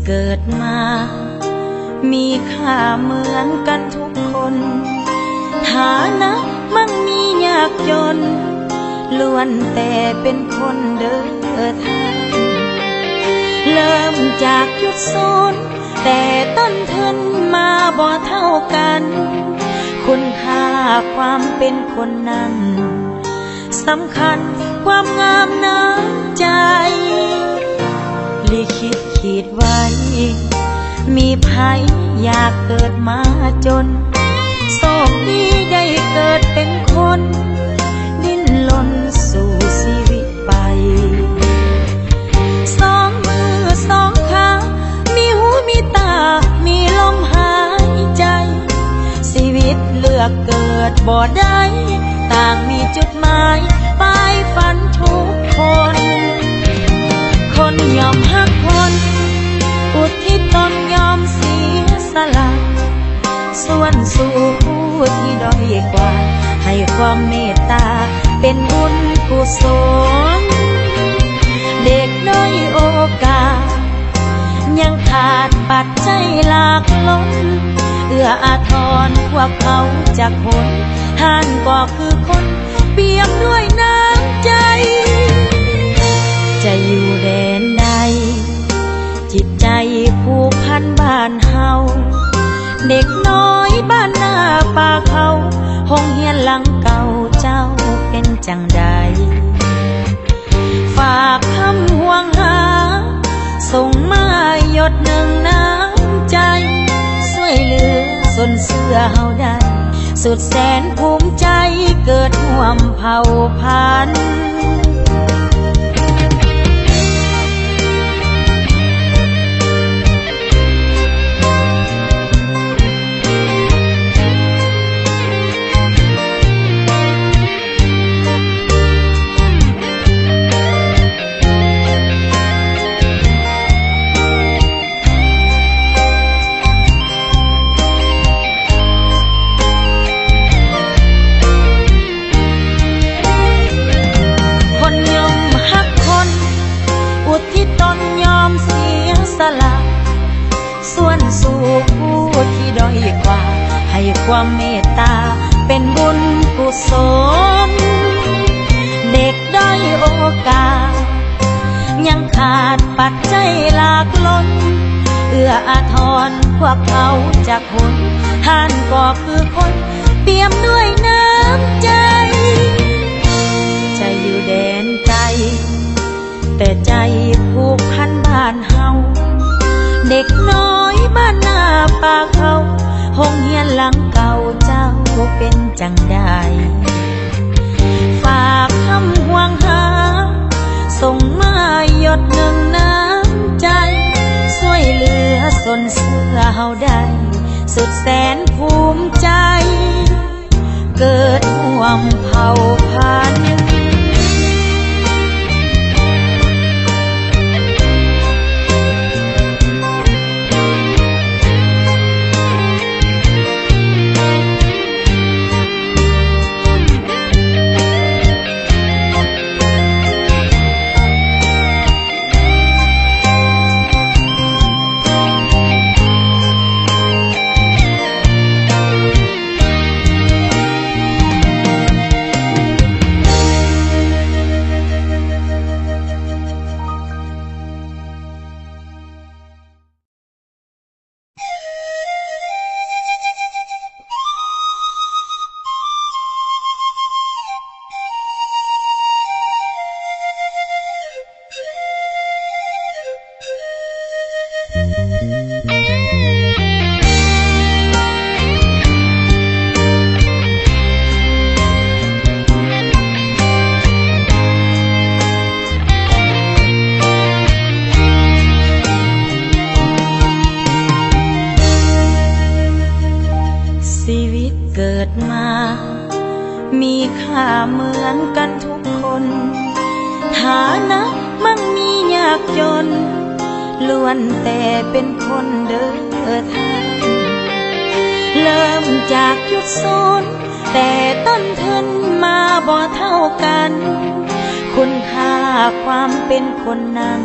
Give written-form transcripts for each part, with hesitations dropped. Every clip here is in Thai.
เกิดมามีค่าเหมือนกันทุกคนฐานะมั่งมียากจนล้วนแต่เป็นคนเดินทางเริ่มจากจุดศูนย์แต่ต้นทุนมาบ่เท่ากันคุณค่าความเป็นคนนั้นสำคัญความงามน้ำใจลิขิตขีดไว้มีภัยอยากเกิดมาจนโชคดีได้เกิดเป็นคนดิ้นรนสู่ชีวิตไปสองมือสองขามีหูมีตามีลมหายใจชีวิตเลือกเกิดบ่ได้ต่างมีจุดหมายปลายฝันทุกคนคนยอมหักคนอุทิศตนยอมเสียสละส่วนสู่ผู้ที่ด้อยกว่าให้ความเมตตาเป็นบุญกุศลเด็กด้อยโอกาสยังขาดปัจจัยหลากล้นเอื้ออาทรพวกเขาจากคนท่านก็คือคนเปี่ยมด้วยน้ำใจจะอยู่แดนใดจิตใจผูกพันบ้านเฮาเด็กน้อยบ้านหน้าป่าเขาห้องเฮียนหลังเก่าเจ้าเป็นจังใดฝากคำห่วงหาส่งมาหยดหนึ่งน้ำใจช่วยเหลือส่วนเสื้อเฮาได้สุดแสนภูมิใจเกิดร่วมเผ่าพันธุ์ส่วนสู่ผู้ที่ด้อยกว่าให้ความเมตตาเป็นบุญกุศลเด็กด้อยโอกาสยังขาดปัจจัยหลากล้นเอื้ออาทรพวกเขาจากคนท่านก็คือคนเปี่ยมด้วยน้ำใจจะอยู่แดนไกลแต่ใจผูกพันบ้านเฮาเด็กน้อยบ้านหน้าป่าเขาห้องเฮียนหลังเก่าเจ้าเป็นจังใดฝากคำห่วงหาส่งมาหยดหนึ่งน้ำใจช่วยเหลือส่วนเสื้อเฮาได้สุดแสนภูมิใจเกิดร่วมเผ่าพันธุ์ชีวิตเกิดมามีค่าเหมือนกันทุกคนฐานะมั่งมียากจนล้วนแต่เป็นคนเดินทางเริ่มจากจุดศูนย์แต่ต้นทุนมาบ่เท่ากันคุณค่าความเป็นคนนั้น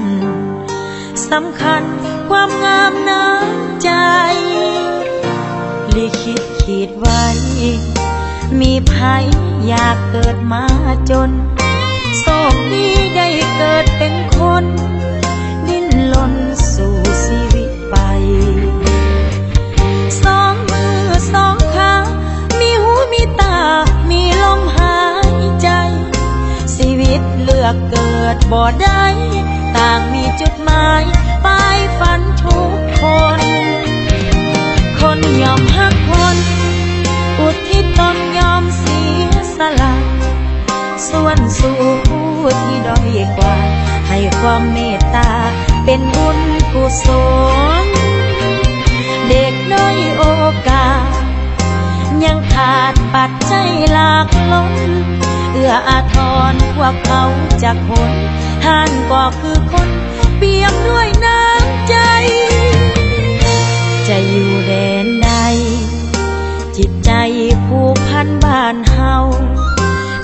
สำคัญความงามน้ำใจลิขิตขีดไว้มีภัยอยากเกิดมาจนโชคดีได้เกิดเป็นคนดิ้นรนสู่ชีวิตไปสองมือสองขามีหูมีตามีลมหายใจชีวิตเลือกเกิดบ่ได้ต่างมีจุดหมายปลายฝันทุกคนคนยอมหักคนอุทิศตนยอมเสียสละส่วนสู่ผู้ที่ด้อยกว่าให้ความเมตตาเป็นบุญกุศลเด็กด้อยโอกาสยังขาดปัจจัยหลากล้นเอื้ออาทรพวกเขาจากคนท่านก็คือคนเปี่ยมด้วยน้ำใจจะอยู่แดนใดจิตใจผูกพันบ้านเฮา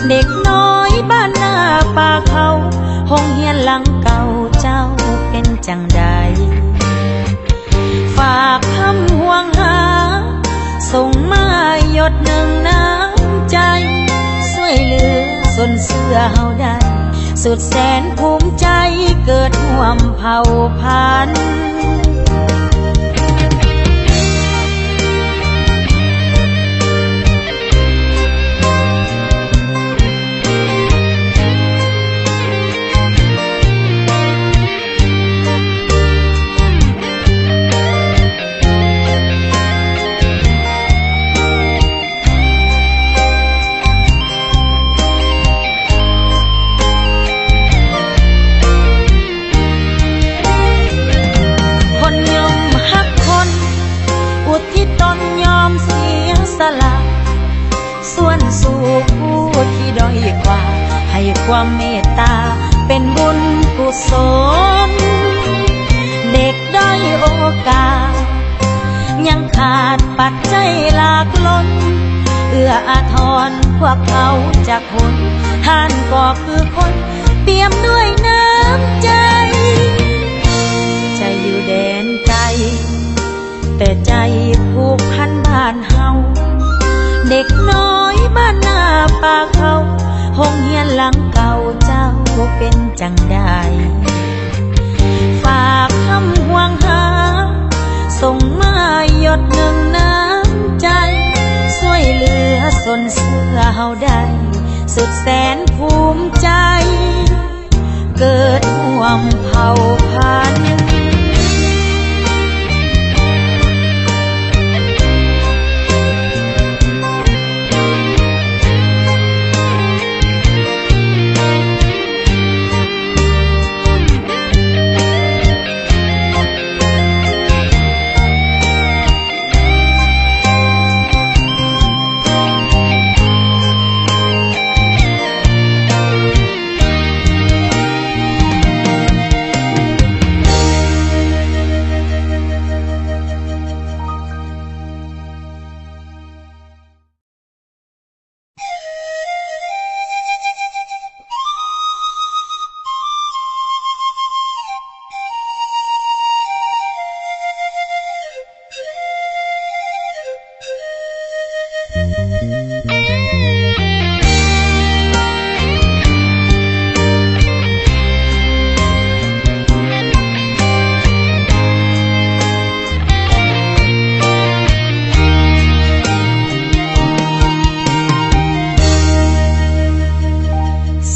เด็กน้อยบ้านหน้าป่าเขาห้องเฮียนหลังเก่าเจ้าเป็นจังใดฝากคำห่วงหาส่งมาหยดหนึ่งน้ำใจช่วยเหลือสนเสื้อเฮาได้สุดแสนภูมิใจเกิดร่วมเผ่าพันธุ์ส่วนสู่ผู้ที่ด้อยกว่าให้ความเมตตาเป็นบุญกุศลเด็กด้อยโอกาสยังขาดปัจจัยหลากล้นเอื้ออาทรพวกเขาจากคนท่านก็คือคนเปี่ยมด้วยน้ำใจใจอยู่แดนไกลแต่ใจผูกพันบ้านเฮาเด็กน้อยบ้านหน้าป่าเขาห้องเฮียนหลังเก่าเจ้าเป็นจังใดฝากคำห่วงหาส่งมาหยดหนึ่งน้ำใจช่วยเหลือสนเสื้อเฮาได้สุดแสนภูมิใจเกิดร่วมเผ่าพันธุ์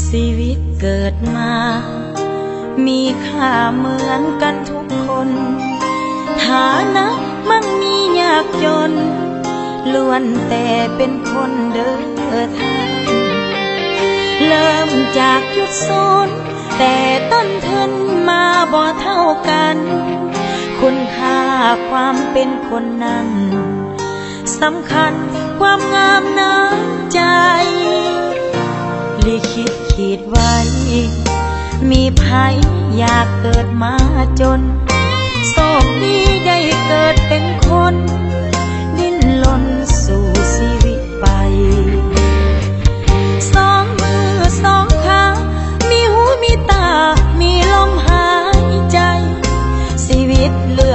ชีวิตเกิดมามีค่าเหมือนกันทุกคนฐานะมั่งมียากจนล้วนแต่เป็นคนเดินทางเริ่มจากจุดศูนย์แต่ต้นทุนมาบ่เท่ากันคุณค่าความเป็นคนนั้นสำคัญความงามน้ำใจลิขิตขีดไว้มีภัยอยากเกิดมาจนโชคดีได้เกิดเป็นคนดิ้นรนสู่ชีวิตไปสองมือสองขามีหูมีตามีลมหายใจ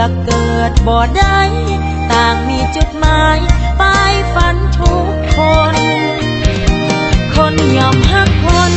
อกเกิดบ่ได้ต่างมีจุดหมายปลายฝันทุกคนคนยอมหักคน